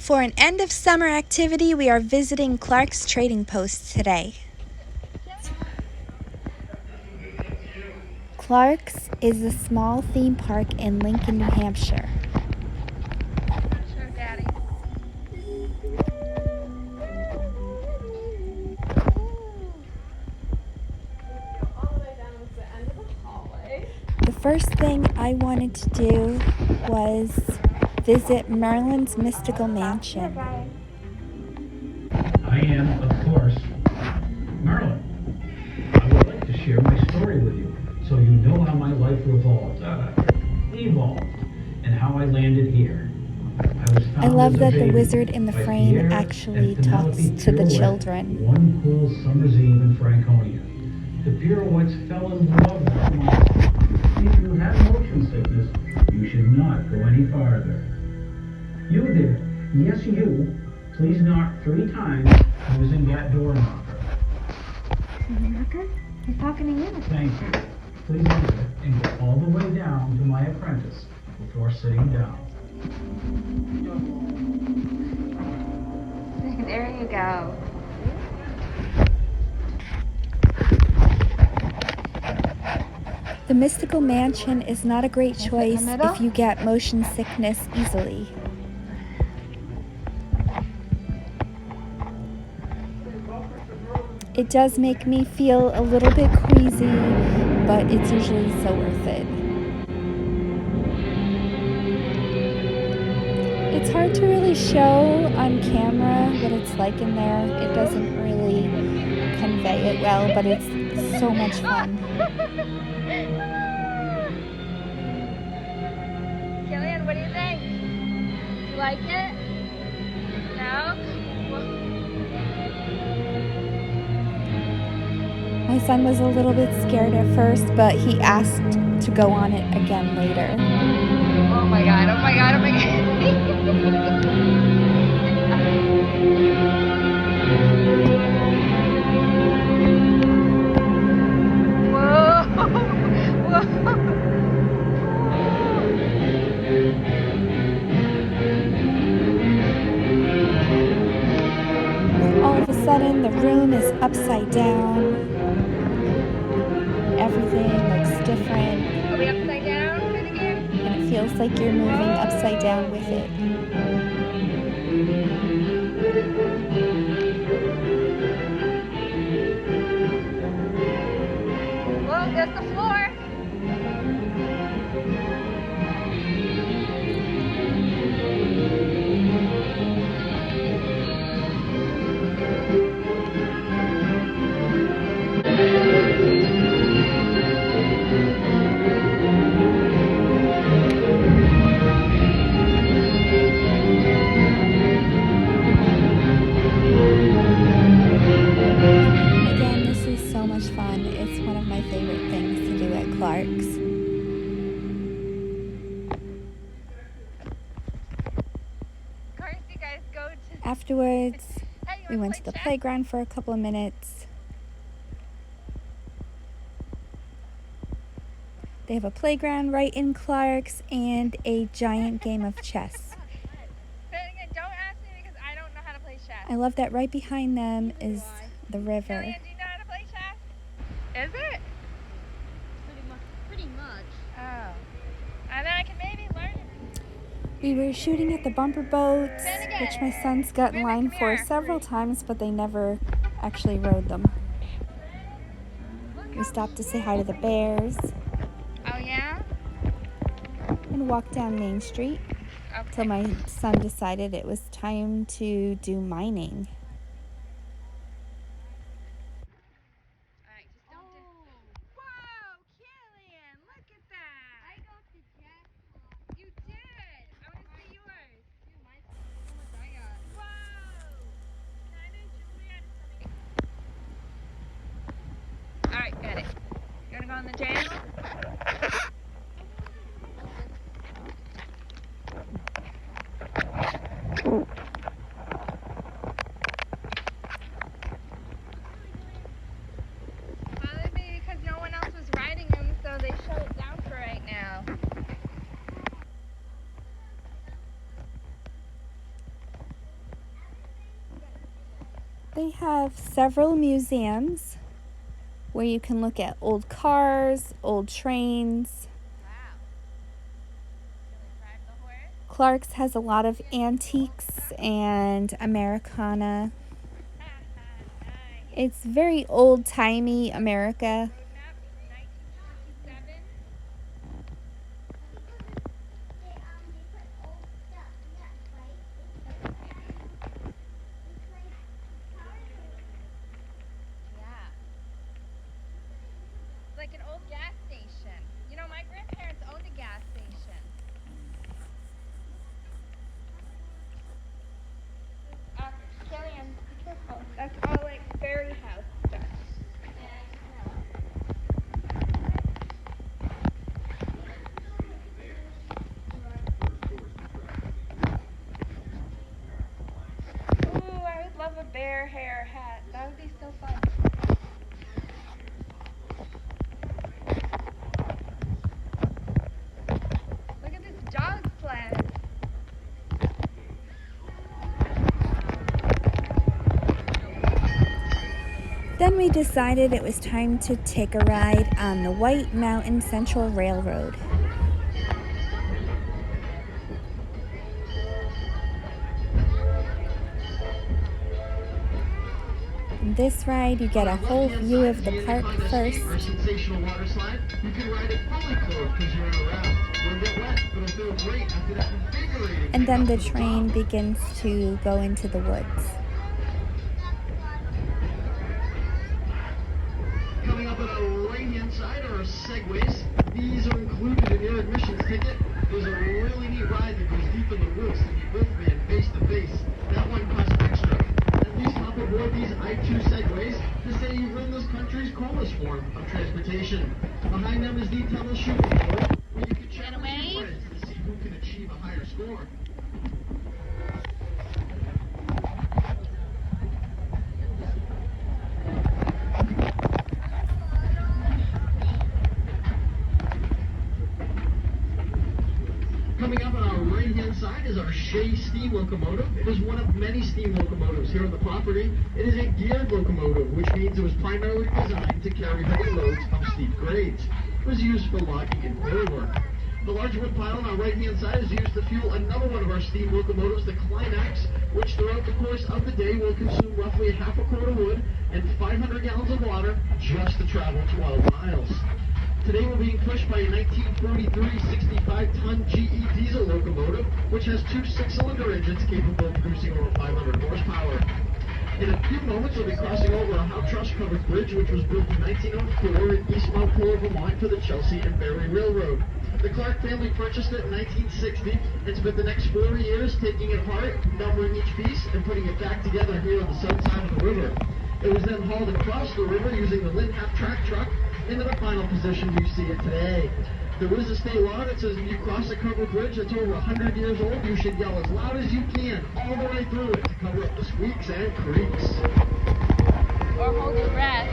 For an end of summer activity, we are visiting Clark's Trading Post today. Clark's is a small theme park in Lincoln, New Hampshire. Sure, Daddy. The first thing I wanted to do was visit Merlin's mystical mansion. I am, of course, Merlin. I would like to share my story with you, so you know how my life evolved, and how I landed here. I love that the wizard in the frame actually talks to the children. One cool summer's eve in Franconia, the pirouettes fell in love with me. If you have motion sickness, you should not go any farther. You there, yes you, please knock 3 times using that door knocker. Knocker? He's talking to you. Thank you. Please enter and go all the way down to my apprentice before sitting down. There you go. The mystical mansion is not a great choice if you get motion sickness easily. It does make me feel a little bit queasy, but it's usually so worth it. It's hard to really show on camera what it's like in there. It doesn't really convey it well, but it's so much fun. Killian, what do you think? You like it? No? My son was a little bit scared at first, but he asked to go on it again later. Oh my god, oh my god, oh my god. All of a sudden, the room is upside down. Everything looks different. Are we upside down for the game? And it feels like you're moving upside down with it. Whoa, there's the floor. Again, this is so much fun. It's one of my favorite things to do at Clark's. Of course, you guys go to... Afterwards, Hey, you we wanna went play to the chess? playground for a couple of minutes. They have a playground right in Clark's and a giant game of chess. But again, don't ask me because I don't know how to play chess. I love that right behind them is the river. Killian, do you know how to play chess? Is it? Pretty much. Oh. And then I can maybe learn it. We were shooting at the bumper boats, which my son's got in line for several times, but they never actually rode them. We stopped to say hi to the bears Oh, yeah? and walked down Main Street till my son decided it was time to do mining. Alright, just don't do... Whoa, Killian, look at that. I got the jackpot. You did. I want to see yours. Dude, mine's how much I got. Whoa. Nine and Juliet coming. Alright, got it. You want to go on the channel? Bothered me because no one else was riding them, so they shut it down for right now. They have several museums where you can look at old cars, old trains. Wow. Really ride the horse? Clark's has a lot of antiques and Americana. Nice. It's very old-timey America. Road map, 1957. Yeah. It's like an old gas station. You know, my grandparents owned a gas station. Kellyanne, be careful. That's all like fairy house stuff. Ooh, I would love a bear hair hat. That would be so fun. Look at this dog sled. Then we decided it was time to take a ride on the White Mountain Central Railroad. In this ride, you get a whole view of the park first, Our sensational water slide. You can ride it fully clothed because you're in a raft. You'll get wet, but it'll feel great after that invigorating. and then the train begins to go into the woods. Coming up on our right-hand side are our segways. These are included in your admissions ticket. There's a really neat ride that goes deep in the woods to meet Wolfman face to face. That one costs extra. At least hop aboard these I-2 segways to say you've ridden this country's coolest form of transportation. Behind them is the tunnel shooting board, where you can chat with your friends to see who can achieve a higher score. Coming up on our right-hand side is our Shea steam locomotive. It is one of many steam locomotives here on the property. It is a geared locomotive, which means it was primarily designed to carry heavy loads up steep grades. It was used for logging and quarry work. The large wood pile on our right-hand side is used to fuel another one of our steam locomotives, the Climax, which throughout the course of the day will consume roughly a half a quart of wood and 500 gallons of water just to travel 12 miles. Today we're being pushed by a 1943 65-ton GE diesel locomotive, which has two six-cylinder engines capable of producing over 500 horsepower. In a few moments, we'll be crossing over a hot truss-covered bridge, which was built in 1904 in East Mount Pole, Vermont, for the Chelsea and Barrie Railroad. The Clark family purchased it in 1960 and spent the next 4 years taking it apart, numbering each piece, and putting it back together here on the south side of the river. It was then hauled across the river using the Lynn half-track truck into the final position you see it today. There is a state law that says if you cross a covered bridge that's over 100 years old, you should yell as loud as you can all the way through it to cover up the squeaks and creaks. Or hold your breath.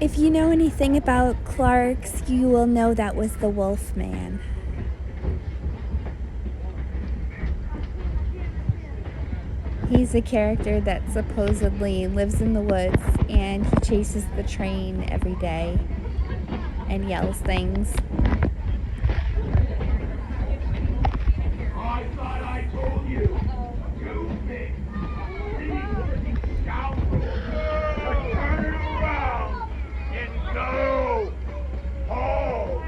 If you know anything about Clark's, you will know that was the Wolfman. He's a character that supposedly lives in the woods and he chases the train every day and yells things. I thought I told you. You big scoundrel. Turn it around and go home.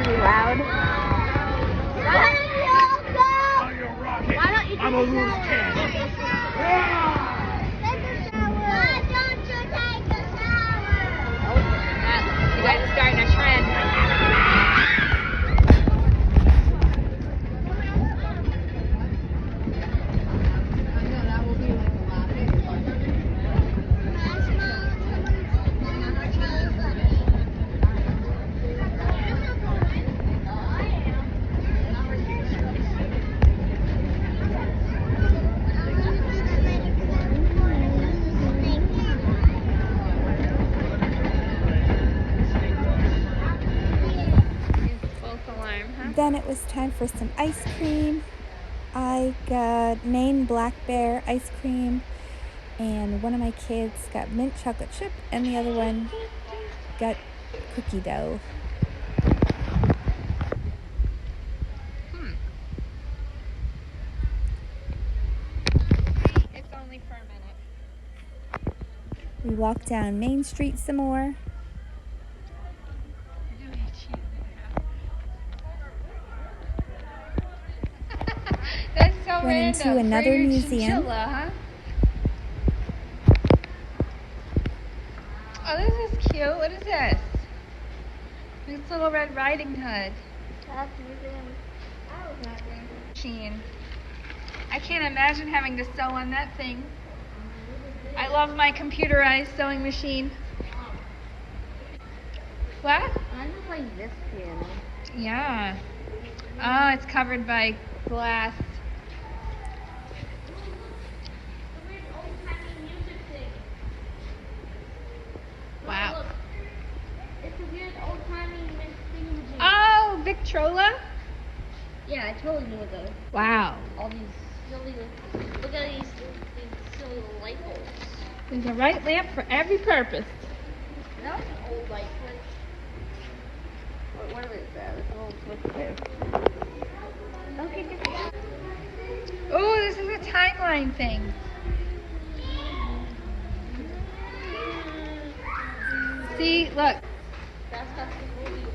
too loud. On your rocket. I'm a loose cannon. Why don't you take a shower? You guys are starting a trend. Then it was time for some ice cream. I got Maine Black Bear ice cream, and one of my kids got mint chocolate chip, and the other one got cookie dough. It's only for a minute. We walked down Main Street some more. That's so Went random. into another For your museum. chinchilla, huh? Oh, this is cute. What is this? This little Red Riding Hood. Machine. I can't imagine having to sew on that thing. I love my computerized sewing machine. What? I just like this piano. Yeah. Oh, it's covered by glass. Wow. Look, it's a weird old-timey thingamajig. Oh, Victrola? Yeah, I totally knew it though. Wow. All these silly, look at these silly little light bulbs. There's a right lamp for every purpose. That was an old light switch. What is that? It's an old switch too. Okay, Oh, this is a timeline thing. See, look. that's the movie.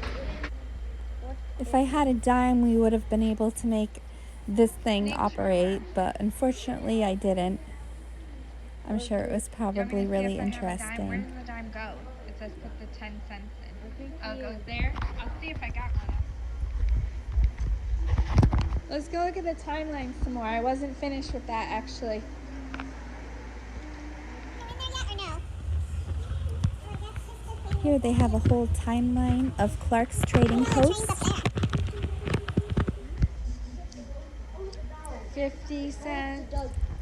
If I had a dime, we would have been able to make this thing operate, but unfortunately I didn't. I'm sure it was probably really Where interesting. does the dime go? It says put the 10 cents in. Oh, it goes there? I'll see if I got one. Let's go look at the timeline some more. I wasn't finished with that actually. Here they have a whole timeline of Clark's Trading Post. 50 cents.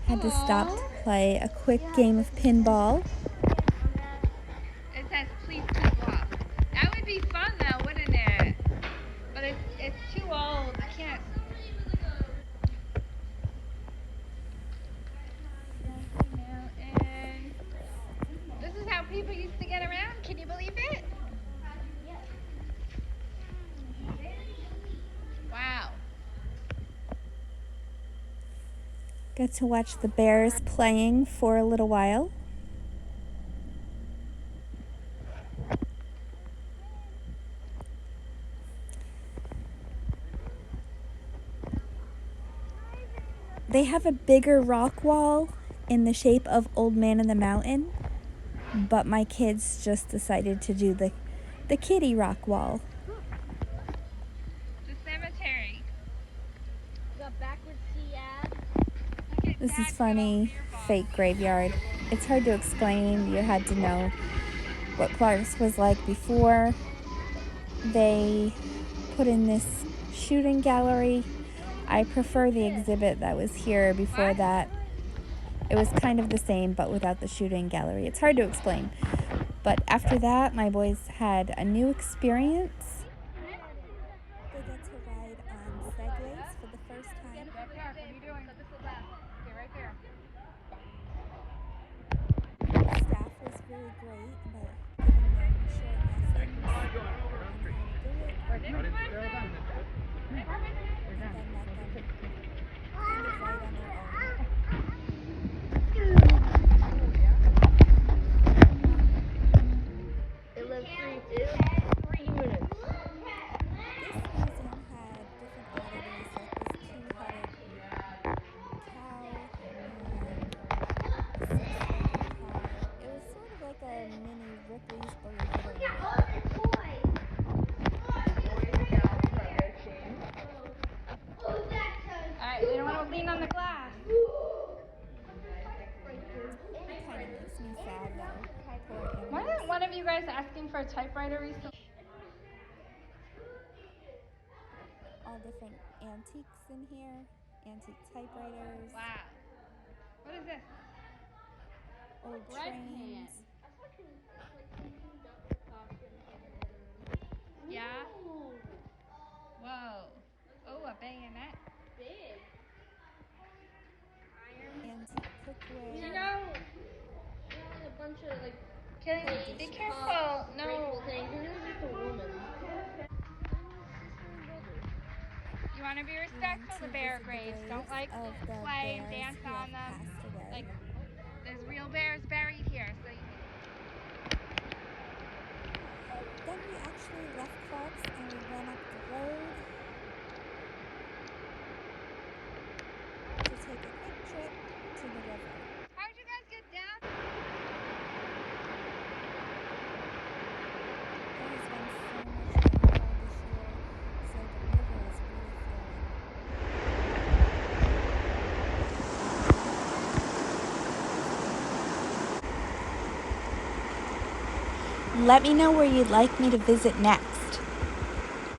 Had to stop to play a quick game of pinball. It says please keep off. That would be fun though, wouldn't it? But it's too old. I can't. And this is how people used to get around. Can you believe it? Wow. Got to watch the Bears playing for a little while. They have a bigger rock wall in the shape of Old Man in the Mountain, but my kids just decided to do the kiddie rock wall. The cemetery. Got backwards C ad. This is funny, fake graveyard. It's hard to explain. You had to know what Clark's was like before they put in this shooting gallery. I prefer the exhibit that was here before that. It was kind of the same, but without the shooting gallery. It's hard to explain. But after that, my boys had a new experience. They got to ride on segways for the first time. What are you doing? Stay right there. Staff was really great about giving them short lessons on how to do it. And then let them kind of ride on their own. It lives 3 minutes. This a typewriter recently? All different antiques in here. Antique typewriters. Wow. What is this? Old Bread pan. trains. That's like some conductor costume. Yeah? Ooh, Whoa. Oh, a bayonet. big. Iron. Antique cookware. You know, like a bunch of like Okay, be plates, careful. cups, No. breakable things, and it was just a woman. You want to be We went respectful to to bear visit the graves. graves Don't like of the play and bears dance who on have them. passed away. Like, there's real bears buried here. So you... Then we actually left Clark's and we went up the road to take a quick trip to the river. How'd you guys get down? There has been so much rainfall this year, so the river is really flowing. Let me know where you'd like me to visit next.